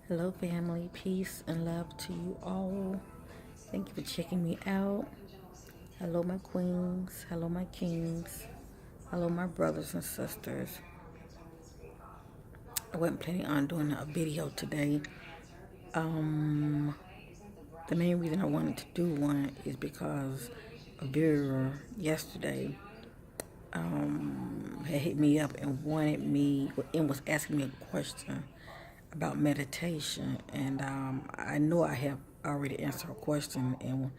Hello, family. Peace and love to you all. Thank you for checking me out. Hello, my queens. Hello, my kings. Hello, my brothers and sisters. I wasn't planning on doing a video today. The main reason I wanted to do one is because a viewer yesterday had hit me up and wanted me and was asking me a question about meditation, and I know I have already answered a question in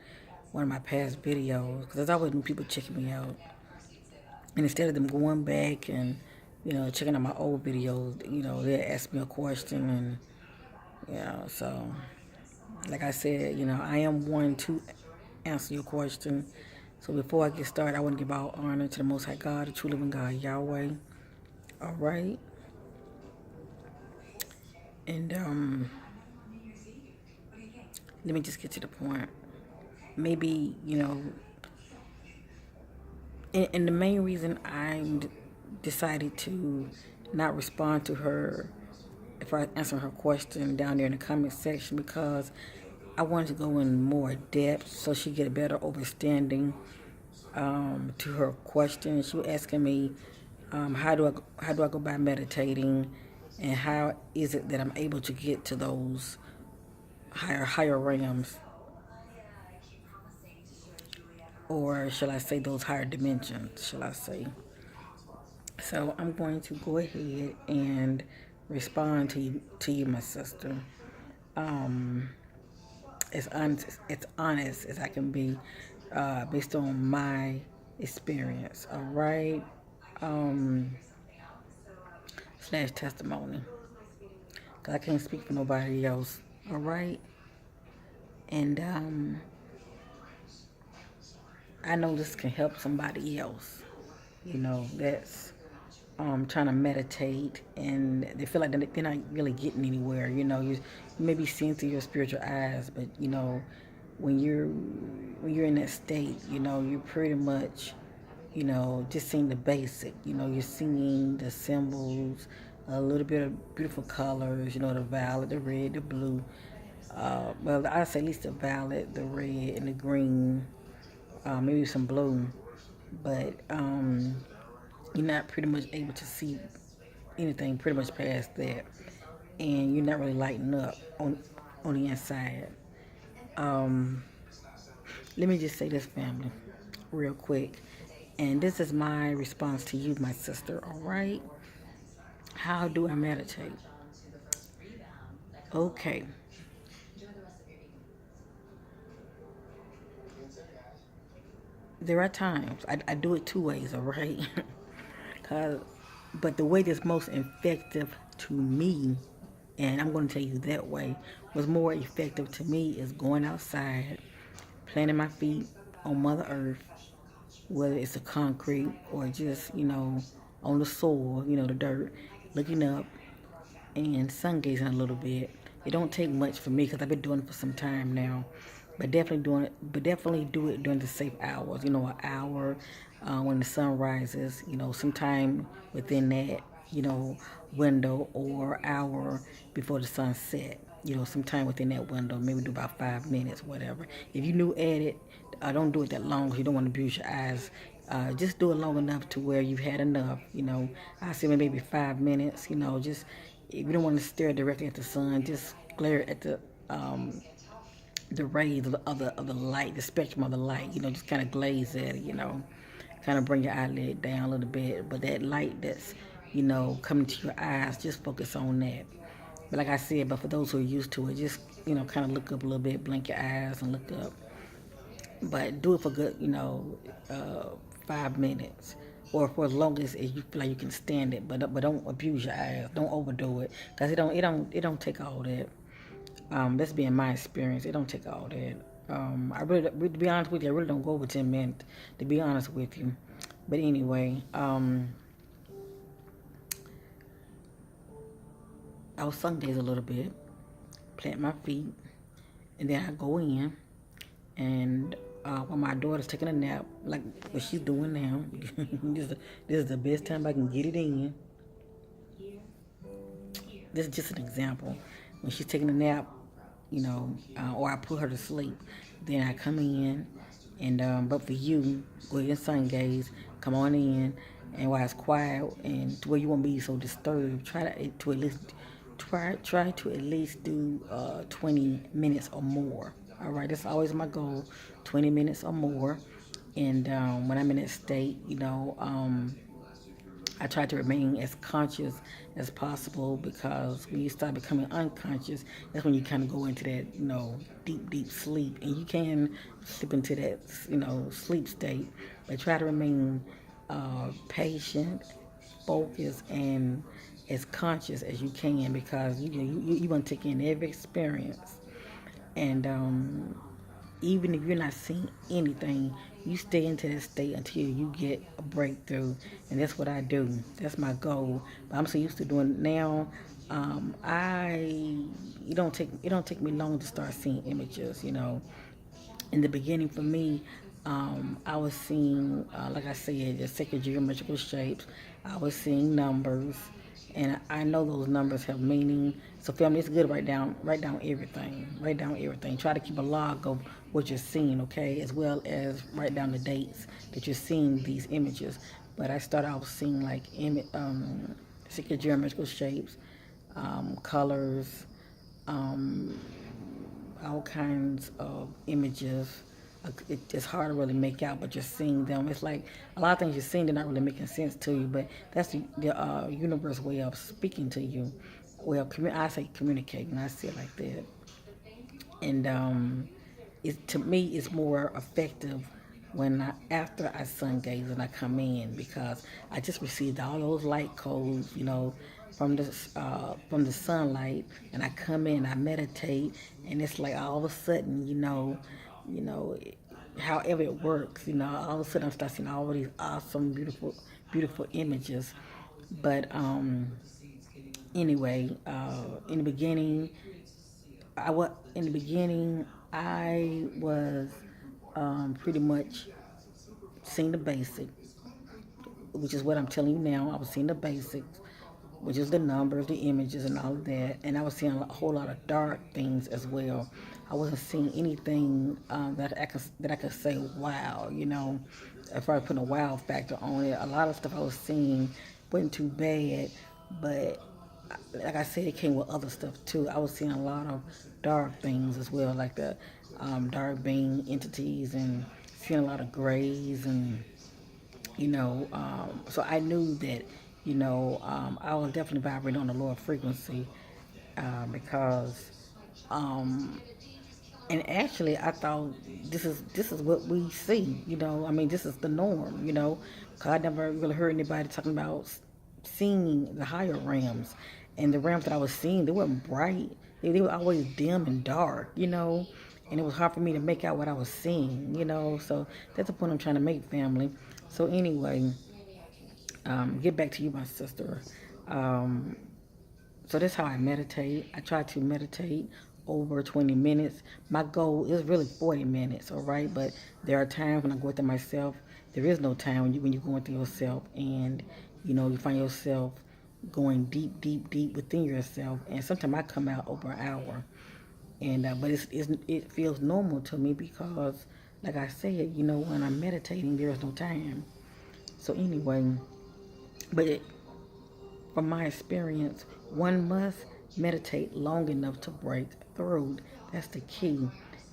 one of my past videos because there's always new people checking me out, and instead of them going back and checking out my old videos, they ask me a question, and so like I said, I am one to answer your question. So before I get started, I want to give all honor to the Most High God, the true living God, Yahweh. All right, and let me just get to the point. Maybe and the main reason I decided to not respond to her if I answer her question down there in the comment section, because I wanted to go in more depth so she get a better understanding to her question. She was asking me, how do I go by meditating, and how is it that I'm able to get to those higher realms, or shall I say those higher dimensions, shall I say. So I'm going to go ahead and respond to you, my sister. As honest as I can be, based on my experience. All right, slash testimony, because I can't speak for nobody else. All right, and I know this can help somebody else. That's trying to meditate, and they feel like they're not really getting anywhere. You may be seeing through your spiritual eyes, but when you're in that state, you're pretty much, just seeing the basic. You're seeing the symbols, a little bit of beautiful colors. The violet, the red, the blue. Well, I'd say at least the violet, the red, and the green. Maybe some blue, but you're not pretty much able to see anything pretty much past that, and you're not really lighting up on the inside. Um, Let me just say this, family, real quick, and this is my response to you, my sister. All right, how do I meditate? Okay, there are times I do it two ways. All right, but the way that's most effective to me, and I'm going to tell you that way, was more effective to me is going outside, planting my feet on Mother Earth, whether it's a concrete or just, on the soil, the dirt, looking up and sun gazing a little bit. It don't take much for me because I've been doing it for some time now. But definitely do it during the safe hours. An hour when the sun rises. Sometime within that, window, or hour before the sun set. Sometime within that window, maybe do about 5 minutes, whatever. If you new at it, don't do it that long because you don't want to abuse your eyes. Just do it long enough to where you've had enough. I say maybe 5 minutes. Just if you don't want to stare directly at the sun, just glare at the rays of the light, the spectrum of the light. Just kind of glaze at it. Kind of bring your eyelid down a little bit. But that light that's coming to your eyes, just focus on that. But like I said, but for those who are used to it, just kind of look up a little bit, blink your eyes and look up. But do it for good, 5 minutes, or for as long as you feel like you can stand it. But don't abuse your eyes. Don't overdo it, cause it don't take all that. That's been my experience. It don't take all that. I really, to be honest with you, I really don't go over 10 minutes. To be honest with you, but anyway, I was sun days a little bit, plant my feet, and then I go in, and when my daughter's taking a nap, like what she's doing now. This is the best time I can get it in. This is just an example. When she's taking a nap, or I put her to sleep, then I come in, and but for you, go ahead and sun gaze, come on in, and while it's quiet and to where you won't be so disturbed, to at least try to at least do 20 minutes or more. All right, that's always my goal, 20 minutes or more. And when I'm in that state, I try to remain as conscious as possible, because when you start becoming unconscious, that's when you kind of go into that, deep, deep sleep. And you can slip into that, sleep state. But try to remain patient, focused, and as conscious as you can, because you want to take in every experience. And even if you're not seeing anything, you stay into that state until you get a breakthrough. And that's what I do. That's my goal. But I'm so used to doing it now. I it don't take me long to start seeing images. In the beginning for me, I was seeing, like I said, the sacred geometrical shapes. I was seeing numbers, and I know those numbers have meaning. So, family, it's good to write down everything. Write down everything. Try to keep a log of what you're seeing, okay, as well as write down the dates that you're seeing these images. But I started off seeing like sacred geometrical shapes, colors, um, all kinds of images. It's hard to really make out, but you're seeing them. It's like a lot of things you're seeing, they're not really making sense to you, but that's the universe way of speaking to you. Well, I say communicating. I see it like that. And to me, it's more effective after I sun gaze and I come in, because I just received all those light codes, from the sunlight, and I come in, I meditate, and it's like all of a sudden, you know, however it works, all of a sudden I start seeing all of these awesome, beautiful, beautiful images. But anyway, in the beginning, I was pretty much seeing the basic, which is what I'm telling you now. I was seeing the basics, which is the numbers, the images, and all of that. And I was seeing a whole lot of dark things as well. I wasn't seeing anything that I could say wow. If I put a wow factor on it, a lot of stuff I was seeing wasn't too bad, but like I said, it came with other stuff too. I was seeing a lot of dark things as well, like the dark being entities, and seeing a lot of grays, and so I knew that, I was definitely vibrating on the lower frequency, because, um, and actually I thought this is what we see. I mean, this is the norm. Cause I never really heard anybody talking about seeing the higher realms, and the realms that I was seeing, they weren't bright. They were always dim and dark. And it was hard for me to make out what I was seeing. So that's the point I'm trying to make, family. So anyway, get back to you, my sister. Um, so that's how I meditate. I try to meditate over 20 minutes. My goal is really 40 minutes, all right? But there are times when I go through myself. There is no time when you're going through yourself, and you find yourself going deep, deep, deep within yourself. And sometimes I come out over an hour, and but it feels normal to me, because, like I said, when I'm meditating, there is no time. So anyway, but from my experience, one must meditate long enough to break through. That's the key.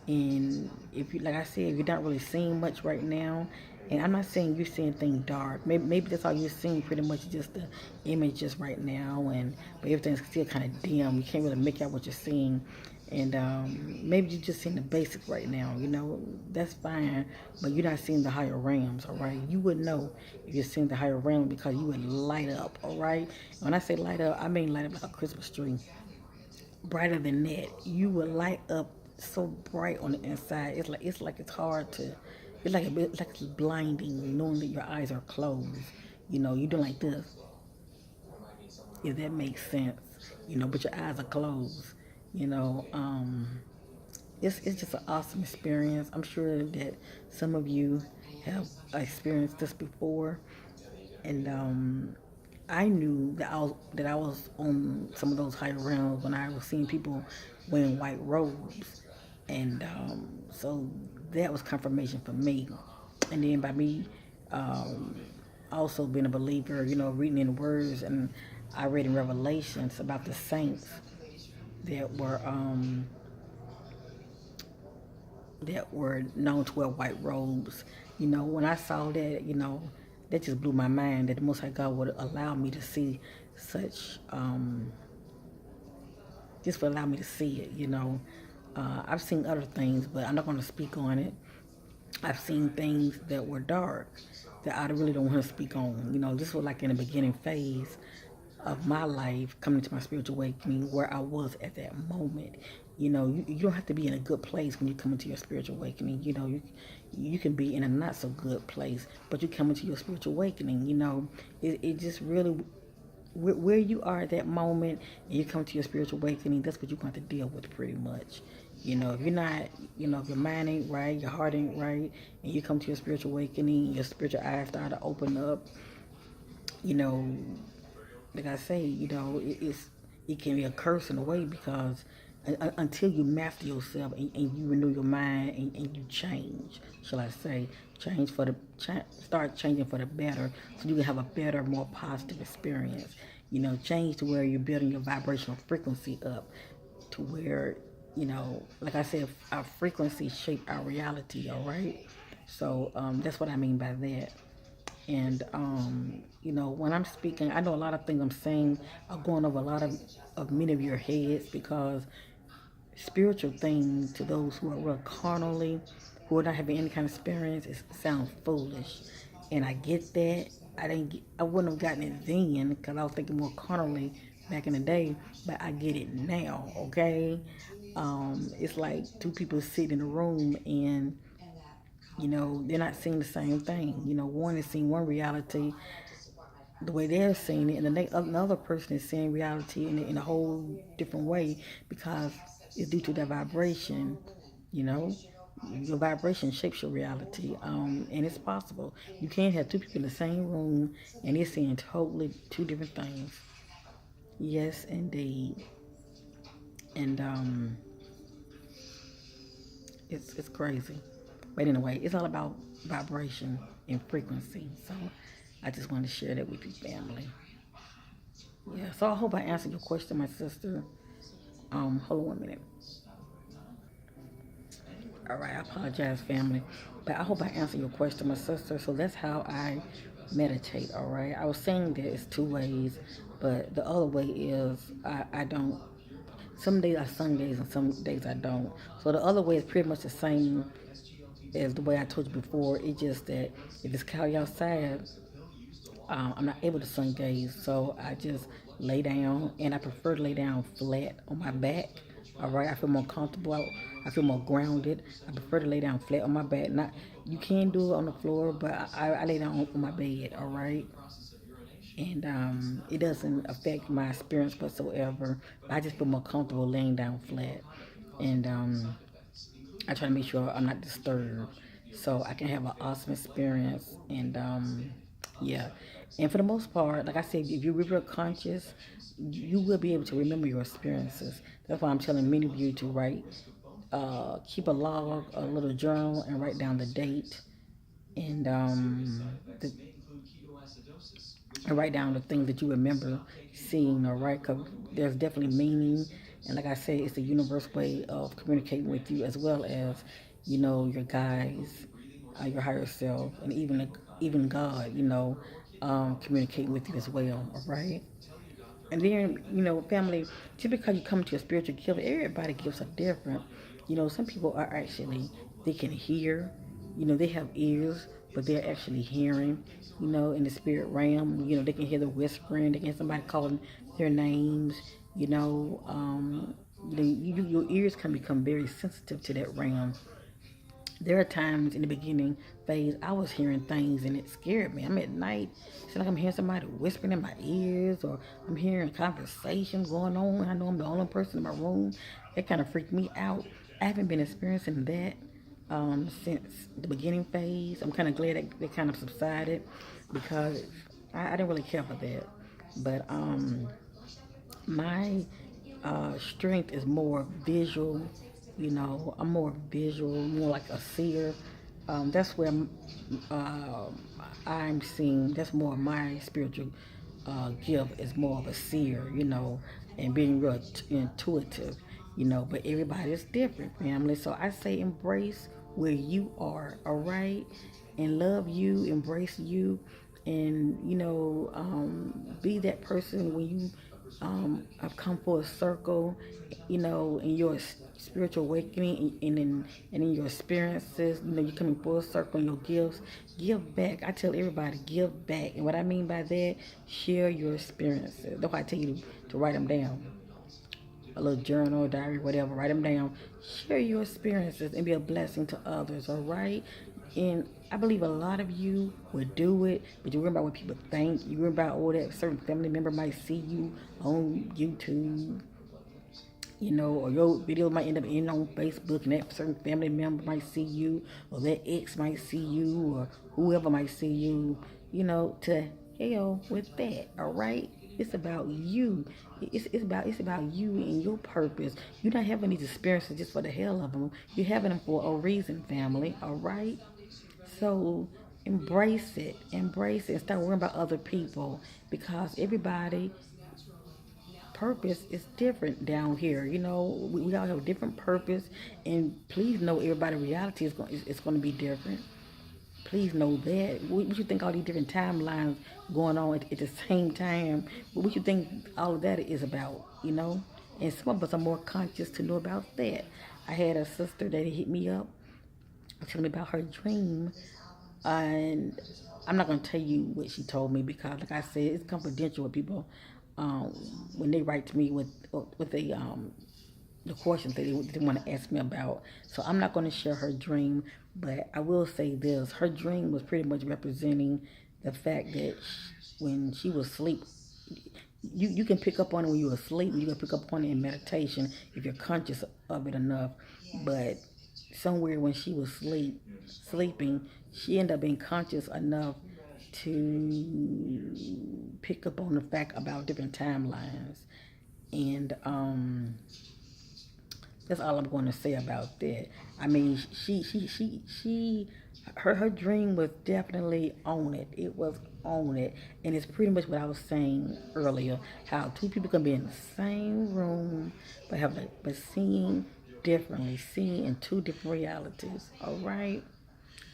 And if you, like I said, if you're not really seeing much right now, and I'm not saying you're seeing things dark. Maybe that's all you're seeing, pretty much just the images right now, and but everything's still kind of dim. You can't really make out what you're seeing, and maybe you're just seeing the basics right now. That's fine, but you're not seeing the higher realms. All right, you would know if you're seeing the higher realm, because you would light up. All right, when I say light up, I mean light up like a Christmas tree, brighter than that. You will light up so bright on the inside. It's like it's hard to. It's like it's blinding, knowing that your eyes are closed. You do like this, if that makes sense. But your eyes are closed. You know, um, it's just an awesome experience. I'm sure that some of you have experienced this before, and I knew that I was on some of those higher realms when I was seeing people wearing white robes, and so that was confirmation for me. And then by me um, also being a believer, reading in the words, and I read in Revelations about the saints that were um, that were known to wear white robes. When I saw that, that just blew my mind that the Most High God would allow me to see such, just would allow me to see it, I've seen other things, but I'm not going to speak on it. I've seen things that were dark that I really don't want to speak on. This was like in the beginning phase of my life, coming to my spiritual awakening, where I was at that moment. You don't have to be in a good place when you come into your spiritual awakening. You can be in a not so good place, but you come into your spiritual awakening. It just really where you are at that moment and you come to your spiritual awakening, that's what you're going to deal with pretty much. If you're not, if your mind ain't right, your heart ain't right, and you come to your spiritual awakening, your spiritual eyes start to open up, you know, like I say, it can be a curse in a way because until you master yourself and you renew your mind and you change, shall I say, change for the start changing for the better, so you can have a better, more positive experience. Change to where you're building your vibrational frequency up to where like I said, our frequency shape our reality. All right, so that's what I mean by that. And when I'm speaking, I know a lot of things I'm saying are going over a lot of many of your heads because spiritual things to those who are real carnally, who are not having any kind of experience, it sounds foolish. And I get that. I wouldn't have gotten it then because I was thinking more carnally back in the day, but I get it now, okay? It's like two people sitting in a room and they're not seeing the same thing. One is seeing one reality the way they're seeing it, and another person is seeing reality in a whole different way because it's due to their vibration. You know, your vibration shapes your reality, and it's possible. You can't have two people in the same room and they're seeing totally two different things. Yes, indeed, and it's crazy. But anyway, it's all about vibration and frequency. So I just want to share that with you, family. Yeah. So I hope I answered your question, my sister. Hold on 1 minute. All right. I apologize, family, but I hope I answered your question, my sister. So that's how I meditate. All right. I was saying that it's two ways, but the other way is I don't. Some days I sung days and some days I don't. So the other way is pretty much the same as the way I told you before. It's just that if it's cloudy outside, I'm not able to sun gaze, so I just lay down, and I prefer to lay down flat on my back. All right, I feel more comfortable. I feel more grounded. I prefer to lay down flat on my back. Not you can do it on the floor, but I lay down on my bed. All right, and it doesn't affect my experience whatsoever. I just feel more comfortable laying down flat, and I try to make sure I'm not disturbed so I can have an awesome experience. And yeah, and for the most part, like I said, if you're real conscious, you will be able to remember your experiences. That's why I'm telling many of you to write, keep a log, a little journal, and write down the date and the, and write down the things that you remember seeing. All right, because there's definitely meaning, and like I said, it's the universe way of communicating with you as well as your guides, your higher self, and even God. Communicating with you as well. All right. And then, family, just because you come to a spiritual gift, everybody gifts are different. Some people are actually, they can hear, they have ears, but they're actually hearing, in the spirit realm. They can hear the whispering, they can hear somebody calling their names, you know. Your ears can become very sensitive to that realm. There are times in the beginning phase I was hearing things and it scared me. I'm at night, it's like I'm hearing somebody whispering in my ears, or I'm hearing conversations going on. I know I'm the only person in my room. It kind of freaked me out. I haven't been experiencing that since the beginning phase. I'm kind of glad that they kind of subsided because I didn't really care for that. But my strength is more visual. You know, I'm more visual, more like a seer. That's where uh, I'm seeing. That's more my spiritual gift is more of a seer. You know, and being real intuitive. You know, but everybody is different, family. So I say embrace where you are. All right, and love you, embrace you, and be that person when you have come full circle, in your spiritual awakening and in your experiences. You're coming full circle in your gifts. Give back. I tell everybody, give back. And what I mean by that, share your experiences. That's why I tell you to write them down. A little journal, diary, whatever. Write them down. Share your experiences and be a blessing to others, all right? And I believe a lot of you would do it, but you worry about what people think. You worry about all that certain family member might see you on YouTube, or your video might end up in on Facebook, and that certain family member might see you, or that ex might see you, or whoever might see you, to hell with that, all right? It's about you. It's about you and your purpose. You're not having these experiences just for the hell of them. You're having them for a reason, family, all right? So embrace it, and start worrying about other people because everybody purpose is different down here. We all have a different purpose, and please know everybody's reality is going to be different. Please know that. What you think all these different timelines going on at the same time? What you think all of that is about? And some of us are more conscious to know about that. I had a sister that hit me up telling me about her dream, and I'm not gonna tell you what she told me because, like I said, it's confidential with people um, when they write to me with the questions that they want to ask me about. So I'm not going to share her dream, but I will say this: her dream was pretty much representing the fact that when she was asleep, you can pick up on it when you're asleep, and you can pick up on it in meditation if you're conscious of it enough. But somewhere when she was sleeping, she ended up being conscious enough to pick up on the fact about different timelines. And that's all I'm going to say about that. I mean, her dream was definitely on it. It was on it, and it's pretty much what I was saying earlier. How two people can be in the same room, but seeing differently, seeing in two different realities. All right,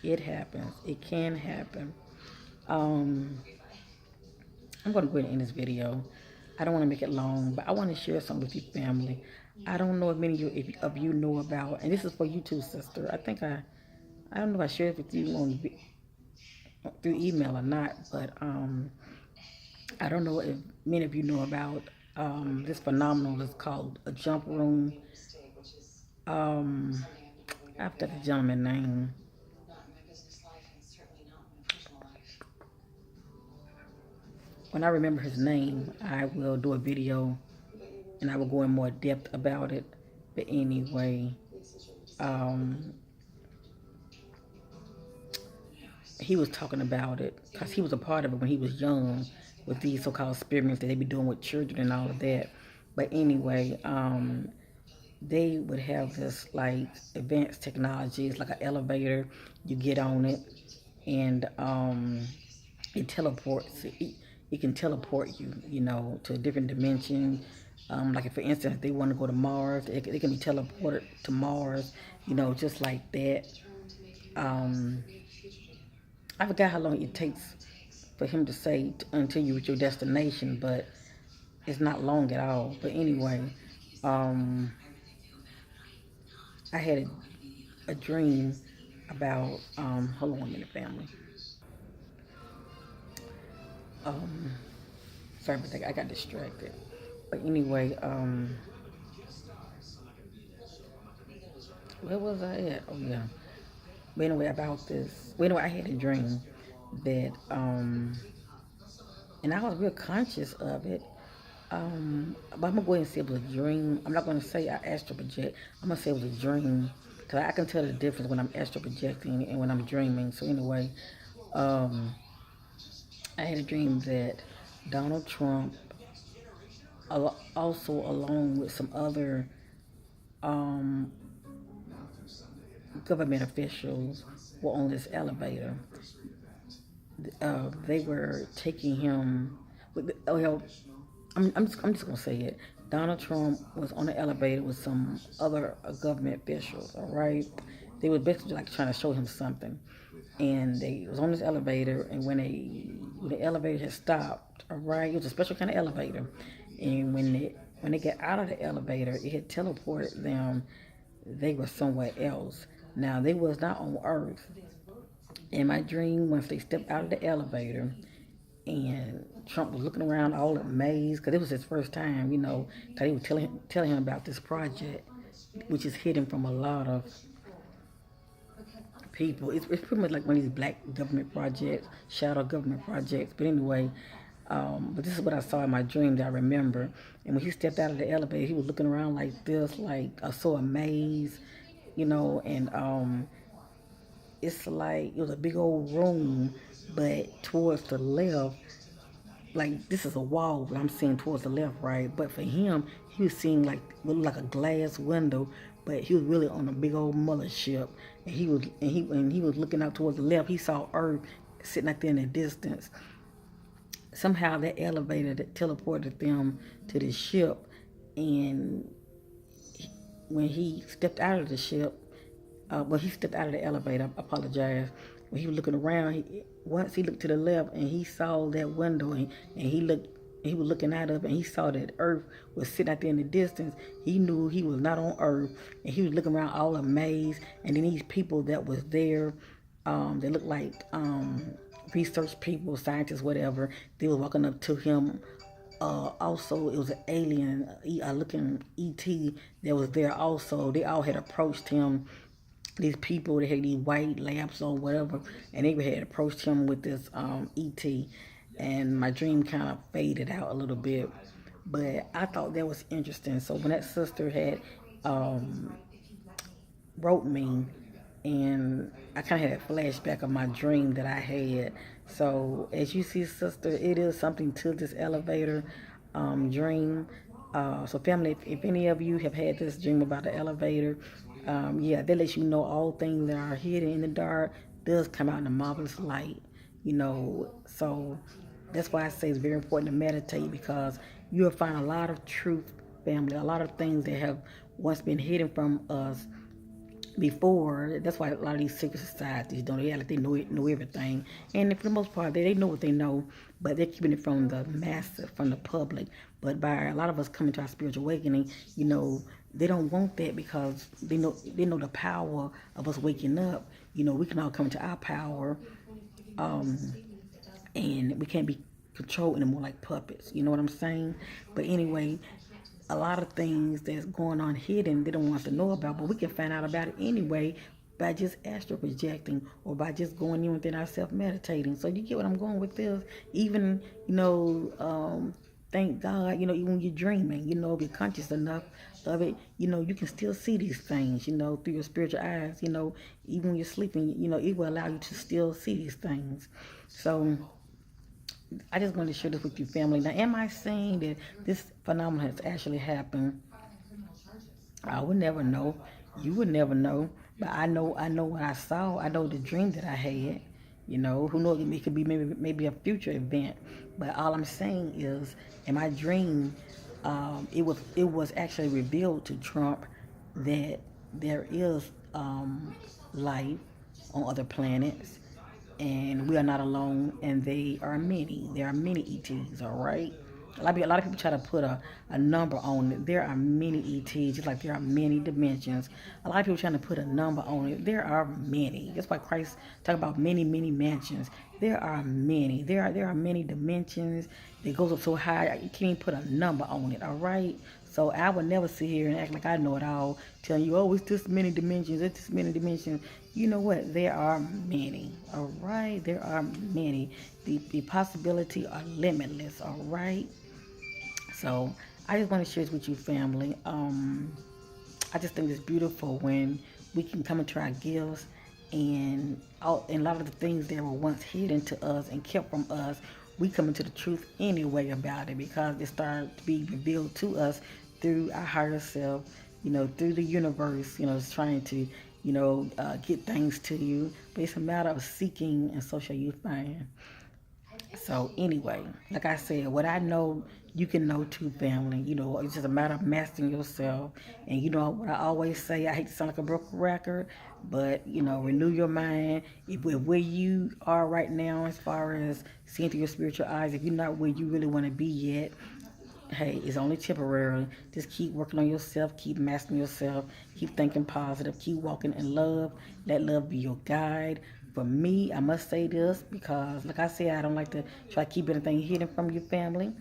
it happens. It can happen. Um, I'm going to go ahead and end this video. I don't want to make it long, but I want to share something with you, family. I don't know if many of you know about, and this is for you too, sister. I don't know if I shared it with you through email or not, but I don't know if many of you know about this phenomenon that's called a jump room. Um, After the gentleman name. When I remember his name, I will do a video and I will go in more depth about it. But anyway, um, he was talking about it because he was a part of it when he was young with these so-called experiments that they be doing with children and all of that. But anyway, they would have this like advanced technology. It's like an elevator. You get on it, and it teleports. It can teleport you, to a different dimension. Like if, for instance, they want to go to Mars, they can be teleported to Mars, just like that. Um, I forgot how long it takes for him to say until you reach your destination, but it's not long at all. But anyway, um, I had a dream about, hold on a minute, family. Um, Sorry about that, I got distracted. But anyway, where was I at? Oh yeah. But anyway, about this. Well, anyway, I had a dream that, and I was real conscious of it. But I'm gonna go ahead and say it was a dream. I'm not gonna say I astral project. I'm gonna say it was a dream, cause I can tell the difference when I'm astral projecting and when I'm dreaming. So anyway, um, I had a dream that Donald Trump, also along with some other um, government officials, were on this elevator. They were taking him. Well, I'm just gonna say it. Donald Trump was on the elevator with some other government officials. All right, they were basically like trying to show him something, and they was on this elevator. And when the elevator had stopped, all right, it was a special kind of elevator, and when they got out of the elevator, it had teleported them. They were somewhere else. Now they was not on Earth. In my dream, once they stepped out of the elevator, and Trump was looking around all amazed because it was his first time, that he was telling him about this project, which is hidden from a lot of people. It's pretty much like one of these black government projects, shadow government projects. But anyway, but this is what I saw in my dream that I remember. And when he stepped out of the elevator, he was looking around like this, like so amazed, and it's like it was a big old room, but towards the left, like this is a wall that I'm seeing towards the left, right? But for him, he was seeing like what looked like a glass window, but he was really on a big old mothership, and he was looking out towards the left. He saw Earth sitting out there in the distance. Somehow that elevator that teleported them to the ship, and when he stepped out of the ship, he stepped out of the elevator. I apologize. When he was looking around, once he looked to the left and he saw that window, and he was looking out of it, and he saw that Earth was sitting out there in the distance. He knew he was not on Earth, and he was looking around all amazed. And then these people that was there, they looked like research people, scientists, whatever. They were walking up to him. Also, it was an alien looking ET that was there also. They all had approached him. These people, they had these white lamps or whatever, and they had approached him with this ET. And my dream kind of faded out a little bit. But I thought that was interesting. So when that sister had um, wrote me, and I kind of had a flashback of my dream that I had. So as you see, sister, it is something to this elevator dream. So family, if any of you have had this dream about the elevator, yeah, that lets you know all things that are hidden in the dark does come out in a marvelous light. So that's why I say it's very important to meditate, because you'll find a lot of truth, family, a lot of things that have once been hidden from us before. That's why a lot of these secret societies don't, they act like they know everything, and for the most part they know what they know, but they're keeping it from the masses, from the public. But by a lot of us coming to our spiritual awakening, they don't want that, because they know the power of us waking up. We can all come to our power, and we can't be controlled anymore like puppets. You know what I'm saying? But anyway, a lot of things that's going on hidden they don't want us to know about, but we can find out about it anyway by just astral projecting, or by just going in within ourselves meditating. So you get what I'm going with this? Even, thank God, even when you're dreaming, if you're conscious enough of it, you can still see these things, through your spiritual eyes, even when you're sleeping, it will allow you to still see these things. So I just wanted to share this with you, family. Now, am I saying that this phenomenon has actually happened? I would never know. You would never know. But I know what I saw. I know the dream that I had. Who knows? It could be maybe a future event. But all I'm saying is, in my dream, it was actually revealed to Trump that there is life on other planets, and we are not alone, and they are many. There are many ETs, all right? A lot of people try to put a number on it. There are many ETs, just like there are many dimensions. A lot of people trying to put a number on it. There are many. That's why Christ talk about many, many mansions. There are many. There are many dimensions. It goes up so high, you can't even put a number on it, all right? So I would never sit here and act like I know it all, telling you, oh, it's this many dimensions, it's this many dimensions. You know what? There are many, all right? There are many. The possibility are limitless, all right? So I just want to share this with you, family. I just think it's beautiful when we can come into our gifts and a lot of the things that were once hidden to us and kept from us, we come into the truth anyway about it because it started to be revealed to us through our higher self, through the universe, it's trying to, get things to you. But it's a matter of seeking, and so shall you find. So anyway, like I said, what I know, you can know too, family. It's just a matter of mastering yourself. And you know what I always say, I hate to sound like a broken record, but renew your mind. If where you are right now, as far as seeing through your spiritual eyes, if you're not where you really want to be yet, hey, it's only temporary. Just keep working on yourself, keep mastering yourself, keep thinking positive, keep walking in love. Let love be your guide. For me, I must say this because, like I said, I don't like to try to keep anything hidden from your family.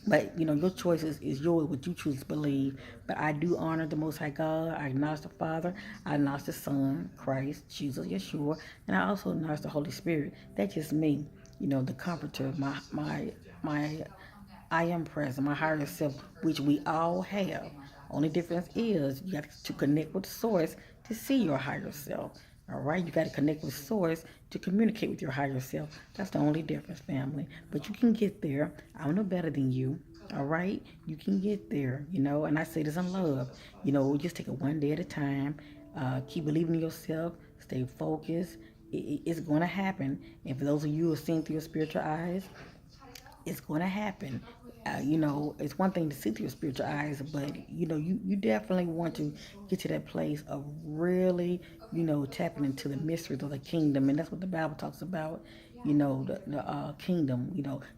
But your choice is yours, what you choose to believe. But I do honor the Most High God. I acknowledge the Father. I acknowledge the Son, Christ, Jesus, Yeshua, and I also acknowledge the Holy Spirit. That's just me. The Comforter, my I am present, my higher self, which we all have. Only difference is you have to connect with the source to see your higher self. All right, you got to connect with source to communicate with your higher self. That's the only difference, family. But you can get there. I'm no better than you. All right, you can get there. And I say this in love. Just take it one day at a time. Keep believing in yourself. Stay focused. It's going to happen. And for those of you who are seeing through your spiritual eyes, it's going to happen. It's one thing to see through your spiritual eyes, but you definitely want to get to that place of really, tapping into the mysteries of the kingdom, and that's what the Bible talks about. The kingdom.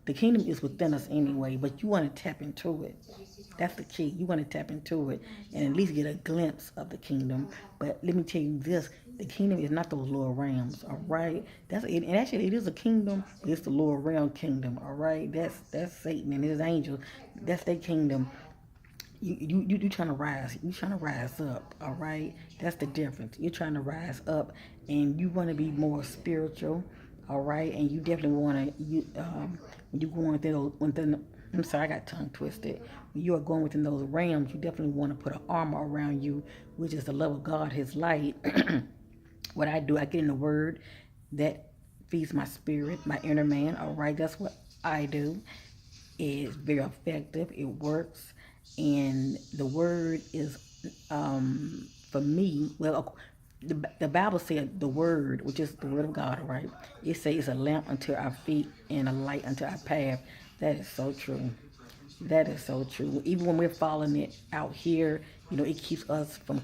The kingdom is within us anyway, but you want to tap into it. That's the key. You want to tap into it and at least get a glimpse of the kingdom. But let me tell you this: the kingdom is not those lower realms. All right, that's it. And actually, it is a kingdom, but it's the lower realm kingdom. All right, that's Satan and his angels. That's their kingdom. You trying to rise. You trying to rise up. All right, that's the difference. You're trying to rise up, and you want to be more spiritual. All right, and you definitely want to when you go within. I'm sorry, I got tongue twisted. When you are going within those realms, you definitely want to put an armor around you, which is the love of God, His light. What I do, I get in the Word that feeds my spirit, my inner man. All right, that's what I do. It's very effective. It works, and the Word is, for me. Well, the Bible said the Word, which is the Word of God. Right? It says it's a lamp unto our feet and a light unto our path. That is so true. That is so true. Even when we're following it out here, it keeps us from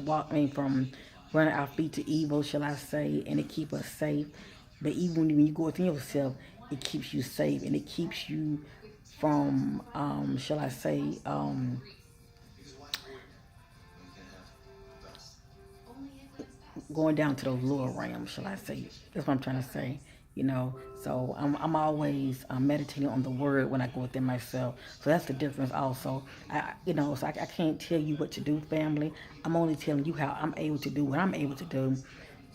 walking from running our feet to evil, shall I say, and it keeps us safe. But even when you go within yourself, it keeps you safe and it keeps you from, shall I say, going down to those lower realms, shall I say. That's what I'm trying to say. So I'm always meditating on the word when I go within myself. So that's the difference also. I can't tell you what to do, family. I'm only telling you how I'm able to do what I'm able to do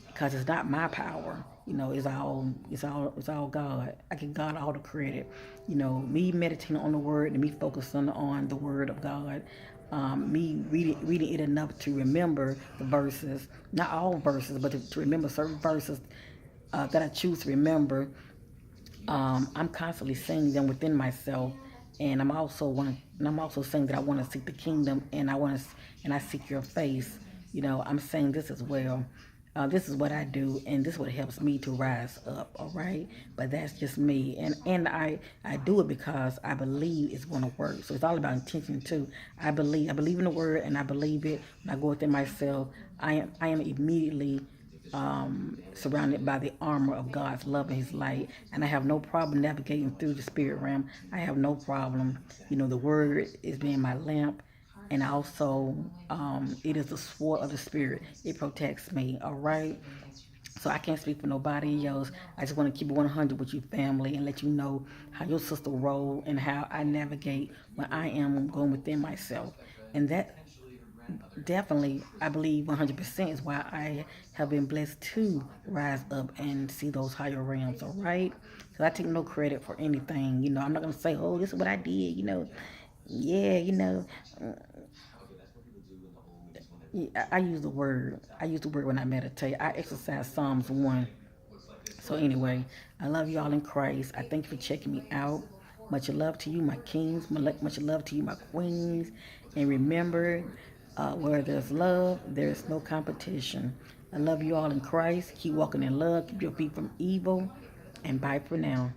because it's not my power. It's all God. I give God all the credit. Me meditating on the word and me focusing on the word of God. Me reading it enough to remember the verses, not all verses, but to remember certain verses that I choose to remember. I'm constantly saying them within myself, and I'm also saying that I want to seek the kingdom, and I seek your face. I'm saying this as well. This is what I do, and this is what helps me to rise up. All right, but that's just me, and I do it because I believe it's going to work. So it's all about intention too. I believe in the word, and I believe it. When I go within myself, I am immediately surrounded by the armor of God's love and His light, and I have no problem navigating through the spirit realm. I have no problem. The Word is being my lamp, and also it is the sword of the Spirit. It protects me. All right. So I can't speak for nobody else. I just want to keep it 100 with you, family, and let you know how your sister roll and how I navigate when I am going within myself, and that definitely, I believe 100% is why I have been blessed to rise up and see those higher realms, all right? So I take no credit for anything. I'm not going to say, oh, this is what I did, Yeah, I use the word. I use the word when I meditate. I exercise Psalms 1. So anyway, I love you all in Christ. I thank you for checking me out. Much love to you, my kings. Much love to you, my queens. And remember, where there's love, there's no competition. I love you all in Christ. Keep walking in love. Keep your feet from evil. And bye for now.